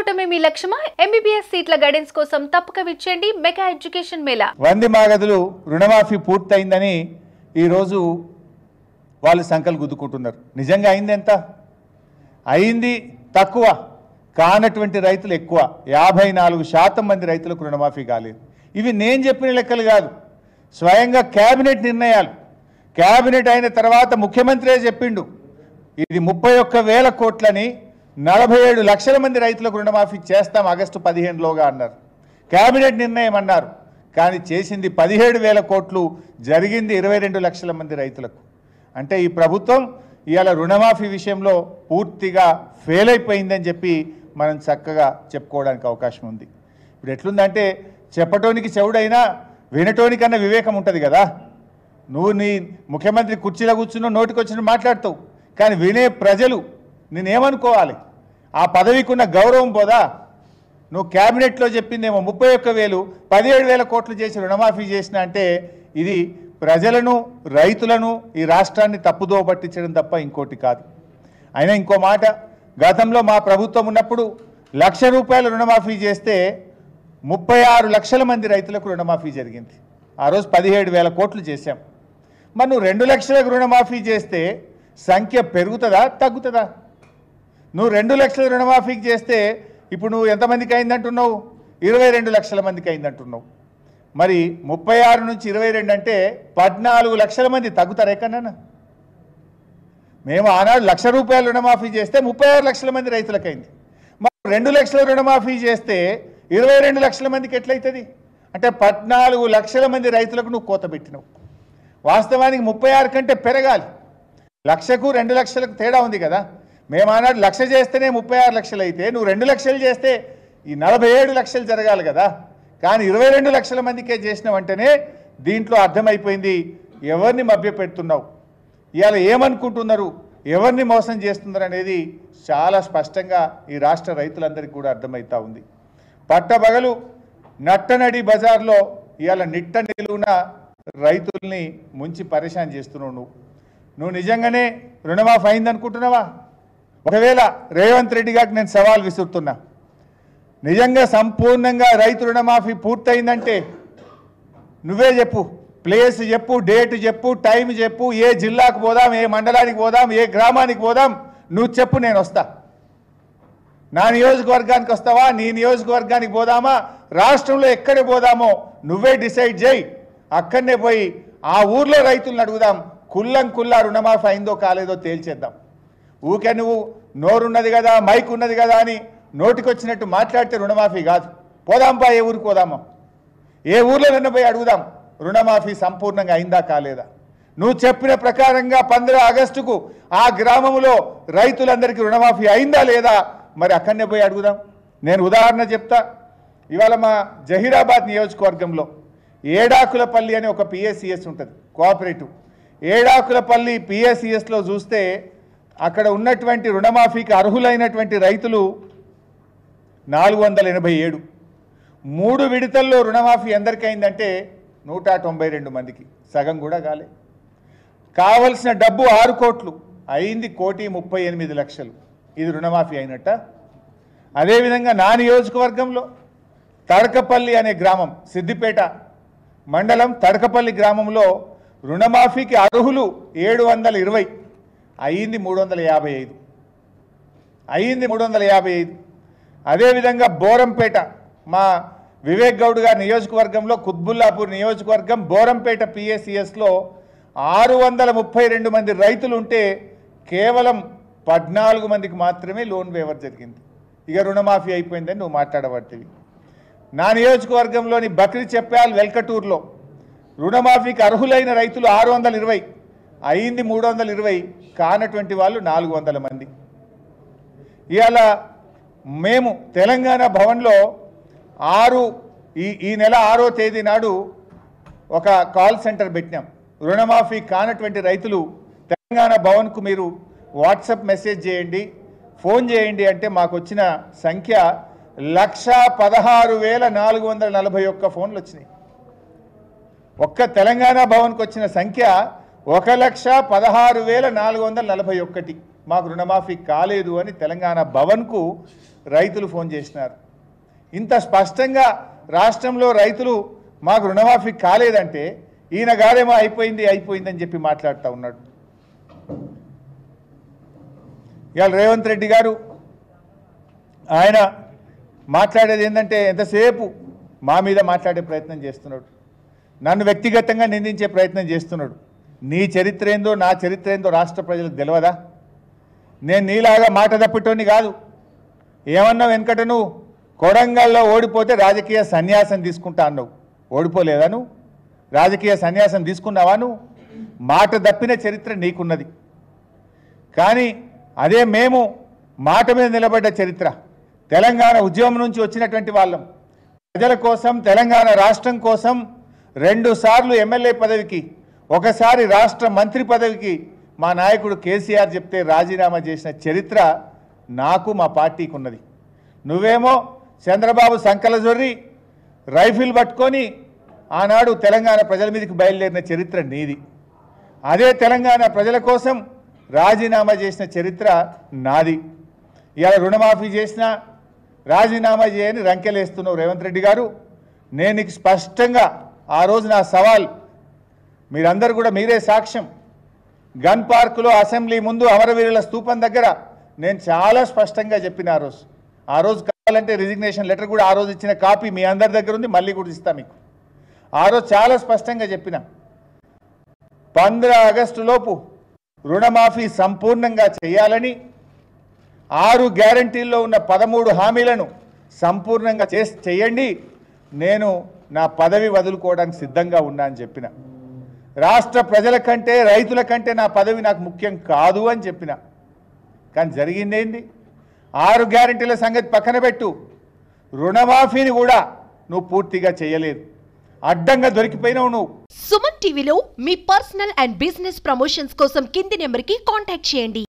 అవటమే మీ లక్ష్యమా? MBBS సీట్ల guidance కోసం తప్పక విచ్చేయండి మెగా ఎడ్యుకేషన్ మేళా. వంది మాగదులు రుణమాఫీ పూర్తయిందని ఈరోజు వాళ్ళు సంకలు గుద్దుకుంటున్నారు. నిజంగా అయింది ఎంత? అయింది తక్కువ, కానటువంటి రైతులు ఎక్కువ. 54% మంది రైతులకు రుణమాఫీ కాలేదు. ఇవి నేను చెప్పిన లెక్కలు కాదు, స్వయంగా కేబినెట్ నిర్ణయాలు. కేబినెట్ అయిన తర్వాత ముఖ్యమంత్రే చెప్పిండు ఇది 31,000 కోట్లని 47 లక్షల మంది రైతులకు రుణమాఫీ చేస్తాం ఆగస్టు 15లోగా అన్నారు. కేబినెట్ నిర్ణయం అన్నారు, కానీ చేసింది 17,000 కోట్లు, జరిగింది 22 లక్షల మంది రైతులకు. అంటే ఈ ప్రభుత్వం ఇవాళ రుణమాఫీ విషయంలో పూర్తిగా ఫెయిల్ అయిపోయిందని చెప్పి మనం చక్కగా చెప్పుకోవడానికి అవకాశం ఉంది. ఇప్పుడు ఎట్లుందంటే చెప్పటోనికి చెవుడైనా వినటోనికన్నా వివేకం ఉంటుంది కదా. నువ్వు నీ ముఖ్యమంత్రి కుర్చీలో కూర్చున్నావు, నోటికి వచ్చిన మాట్లాడతావు, కానీ వినే ప్రజలు నేనేమనుకోవాలి? ఆ పదవికి ఉన్న గౌరవం పోదా? నువ్వు క్యాబినెట్లో చెప్పిందేమో 31,000, 17,000 కోట్లు చేసి రుణమాఫీ చేసిన అంటే ఇది ప్రజలను, రైతులను, ఈ రాష్ట్రాన్ని తప్పుదోవ పట్టించడం తప్ప ఇంకోటి కాదు. అయినా ఇంకో మాట, గతంలో మా ప్రభుత్వం ఉన్నప్పుడు ₹1,00,000 రుణమాఫీ చేస్తే 36 లక్షల మంది రైతులకు రుణమాఫీ జరిగింది. ఆ రోజు 17,000 కోట్లు చేశాం. మరి నువ్వు 2 లక్షలకు రుణమాఫీ చేస్తే సంఖ్య పెరుగుతుందా తగ్గుతుందా? నువ్వు 2 లక్షల రుణమాఫీకి చేస్తే ఇప్పుడు నువ్వు ఎంతమందికి అయిందంటున్నావు? 22 లక్షల మందికి అయిందంటున్నావు. మరి 36 నుంచి 22 అంటే 14 లక్షల మంది తగ్గుతారు ఎక్కడన్నా? మేము ఆనాడు ₹1,00,000 రుణమాఫీ చేస్తే 36 లక్షల మంది రైతులకు అయింది. మరి 2 లక్షల రుణమాఫీ చేస్తే 22 లక్షల మందికి ఎట్లయితుంది? అంటే 14 లక్షల మంది రైతులకు నువ్వు కోత పెట్టినావు. వాస్తవానికి 36 కంటే పెరగాలి. 1,00,000కు 2 లక్షలకు తేడా ఉంది కదా. మేము ఆనాడు 1,00,000 చేస్తేనే 36 లక్షలు అయితే, నువ్వు 2 లక్షలు చేస్తే ఈ 47 లక్షలు జరగాలి కదా. కానీ 22 లక్షల మందికే చేసినావంటేనే దీంట్లో అర్థమైపోయింది ఎవరిని మభ్యపెడుతున్నావు, ఇవాళ ఏమనుకుంటున్నారు, ఎవరిని మోసం చేస్తున్నారు అనేది చాలా స్పష్టంగా ఈ రాష్ట్ర రైతులందరికీ కూడా అర్థమవుతా ఉంది. పట్టబగలు నట్టనడి బజార్లో ఇవాళ నిట్ట నిలువున రైతుల్ని ముంచి పరేషాన్ చేస్తున్నావు. నువ్వు నిజంగానే రుణమాఫీ అయిందనుకుంటున్నావా? ఒకవేళ రేవంత్ రెడ్డి గారికి నేను సవాల్ విసురుతున్నా, నిజంగా సంపూర్ణంగా రైతు రుణమాఫీ పూర్తయిందంటే నువ్వే చెప్పు, ప్లేస్ చెప్పు, డేట్ చెప్పు, టైం చెప్పు, ఏ జిల్లాకు పోదాం, ఏ మండలానికి పోదాం, ఏ గ్రామానికి పోదాం, నువ్వు చెప్పు, నేను వస్తా. నా నియోజకవర్గానికి వస్తావా, నీ నియోజకవర్గానికి పోదామా, రాష్ట్రంలో ఎక్కడ పోదామో నువ్వే డిసైడ్ చేయి. అక్కడనే పోయి ఆ ఊర్లో రైతులను అడుగుదాం, కుల్లా రుణమాఫీ అయిందో కాలేదో తేల్చేద్దాం. ఊకే నువ్వు నోరున్నది కదా, మైక్ ఉన్నది కదా అని నోటికొచ్చినట్టు మాట్లాడితే రుణమాఫీ కాదు. పోదాంపా, ఏ ఊరికి పోదామో, ఏ ఊర్లో నన్ను పోయి అడుగుదాం రుణమాఫీ సంపూర్ణంగా అయిందా కాలేదా. నువ్వు చెప్పిన ప్రకారంగా 15 ఆగస్టుకు ఆ గ్రామంలో రైతులందరికీ రుణమాఫీ అయిందా లేదా, మరి అక్కడనే పోయి అడుగుదాం. నేను ఉదాహరణ చెప్తా. ఇవాళ మా జహీరాబాద్ నియోజకవర్గంలో ఏడాకులపల్లి అని ఒక పిఎస్సిఎస్ ఉంటుంది, కోఆపరేటివ్. ఏడాకులపల్లి పిఎస్సిఎస్లో చూస్తే అక్కడ ఉన్నటువంటి రుణమాఫీకి అర్హులైనటువంటి రైతులు 487. 3 విడతల్లో రుణమాఫీ ఎందరికి అయిందంటే 192 మందికి, సగం కూడా కాలే. కావలసిన డబ్బు 6 కోట్లు అయింది, 1,38,00,000. ఇది రుణమాఫీ అయినట్ట? అదేవిధంగా నా నియోజకవర్గంలో తడకపల్లి అనే గ్రామం, సిద్దిపేట మండలం తడకపల్లి గ్రామంలో రుణమాఫీకి అర్హులు 720, అయింది 355. అయింది 355. అదేవిధంగా బోరంపేట, మా వివేక్ గౌడ్ గారి నియోజకవర్గంలో కుత్బుల్లాపూర్ నియోజకవర్గం బోరంపేట పిఎస్సిఎస్లో 632 మంది రైతులు ఉంటే కేవలం 14 మందికి మాత్రమే లోన్ వేవర్ జరిగింది. ఇక రుణమాఫీ అయిపోయిందని నువ్వు మాట్లాడబడుతుంది. నా నియోజకవర్గంలోని బక్రీ చెప్పాల్ వెల్కటూరులో రుణమాఫీకి అర్హులైన రైతులు 620, అయింది 320, కానటువంటి వాళ్ళు 400 మంది. ఇవాళ మేము తెలంగాణ భవన్లో ఈ నెల 6వ తేదీ నాడు ఒక కాల్ సెంటర్ పెట్టినాం. రుణమాఫీ కానటువంటి రైతులు తెలంగాణ భవన్కు మీరు వాట్సాప్ మెసేజ్ చేయండి, ఫోన్ చేయండి అంటే మాకు వచ్చిన సంఖ్య 116,441 ఫోన్లు వచ్చినాయి. ఒక్క తెలంగాణ భవన్కు వచ్చిన సంఖ్య 1,16,441. మాకు రుణమాఫీ కాలేదు అని తెలంగాణ భవన్కు రైతులు ఫోన్ చేసినారు. ఇంత స్పష్టంగా రాష్ట్రంలో రైతులు మాకు రుణమాఫీ కాలేదంటే ఈయన గారేమో అయిపోయిందని చెప్పి మాట్లాడుతూ ఉన్నాడు. ఇవాళ రేవంత్ రెడ్డి గారు ఆయన మాట్లాడేది ఏంటంటే ఎంతసేపు మా మీద మాట్లాడే ప్రయత్నం చేస్తున్నాడు, నన్ను వ్యక్తిగతంగా నిందించే ప్రయత్నం చేస్తున్నాడు. నీ చరిత్ర ఏందో నా చరిత్ర ఏందో రాష్ట్ర ప్రజలకు తెలియదా? నేను నీలాగా మాట తప్పిటోని కాదు. ఏమన్నావు వెనకట, నువ్వు కొడంగల్లో ఓడిపోతే రాజకీయ సన్యాసం తీసుకుంటా అన్నావు. ఓడిపోలేదా నువ్వు? రాజకీయ సన్యాసం తీసుకున్నావా నువ్వు? మాట తప్పిన చరిత్ర నీకున్నది. కానీ అదే మేము మాట మీద నిలబడ్డ చరిత్ర, తెలంగాణ ఉద్యమం నుంచి వచ్చినటువంటి వాళ్ళం, ప్రజల కోసం తెలంగాణ రాష్ట్రం కోసం 2 సార్లు ఎమ్మెల్యే పదవికి, ఒకసారి రాష్ట్ర మంత్రి పదవికి మా నాయకుడు కేసీఆర్ చెప్తే రాజీనామా చేసిన చరిత్ర నాకు మా పార్టీకి ఉన్నది. నువ్వేమో చంద్రబాబు సంకల జొర్రి రైఫిల్ పట్టుకొని ఆనాడు తెలంగాణ ప్రజల మీదకి బయలుదేరిన చరిత్ర నీది. అదే తెలంగాణ ప్రజల కోసం రాజీనామా చేసిన చరిత్ర నాది. ఇవాళ రుణమాఫీ చేసినా రాజీనామా చేయని రంకెలేస్తున్నావు రేవంత్ రెడ్డి గారు. నేను నీకు స్పష్టంగా ఆ రోజు నా సవాల్, మీరందరూ కూడా మీరే సాక్ష్యం, గన్ పార్కులో అసెంబ్లీ ముందు అమరవీరుల స్తూపం దగ్గర నేను చాలా స్పష్టంగా చెప్పిన ఆ రోజు కావాలంటే రిజిగ్నేషన్ లెటర్ కూడా ఆ రోజు ఇచ్చిన కాపీ మీ అందరి దగ్గర ఉంది, మళ్ళీ కూడా ఇస్తా మీకు. ఆ రోజు చాలా స్పష్టంగా చెప్పిన 15 ఆగస్టు లోపు రుణమాఫీ సంపూర్ణంగా చేయాలని, 6 గ్యారంటీల్లో ఉన్న 13 హామీలను సంపూర్ణంగా చేయండి, నేను నా పదవి వదులుకోవడానికి సిద్ధంగా ఉన్నా అని చెప్పిన. రాష్ట్ర ప్రజల కంటే రైతుల కంటే నా పదవి నాకు ముఖ్యం కాదు అని చెప్పిన. కానీ జరిగిందేంది? 6 గ్యారంటీల సంగతి పక్కన పెట్టు, రుణమాఫీని కూడా నువ్వు పూర్తిగా చేయలేదు, అడ్డంగా దొరికిపోయినావు నువ్వు. సుమన్ టీవీలో మీ పర్సనల్ అండ్ బిజినెస్ ప్రమోషన్స్ కోసం కింది నెంబర్కి కాంటాక్ట్ చేయండి.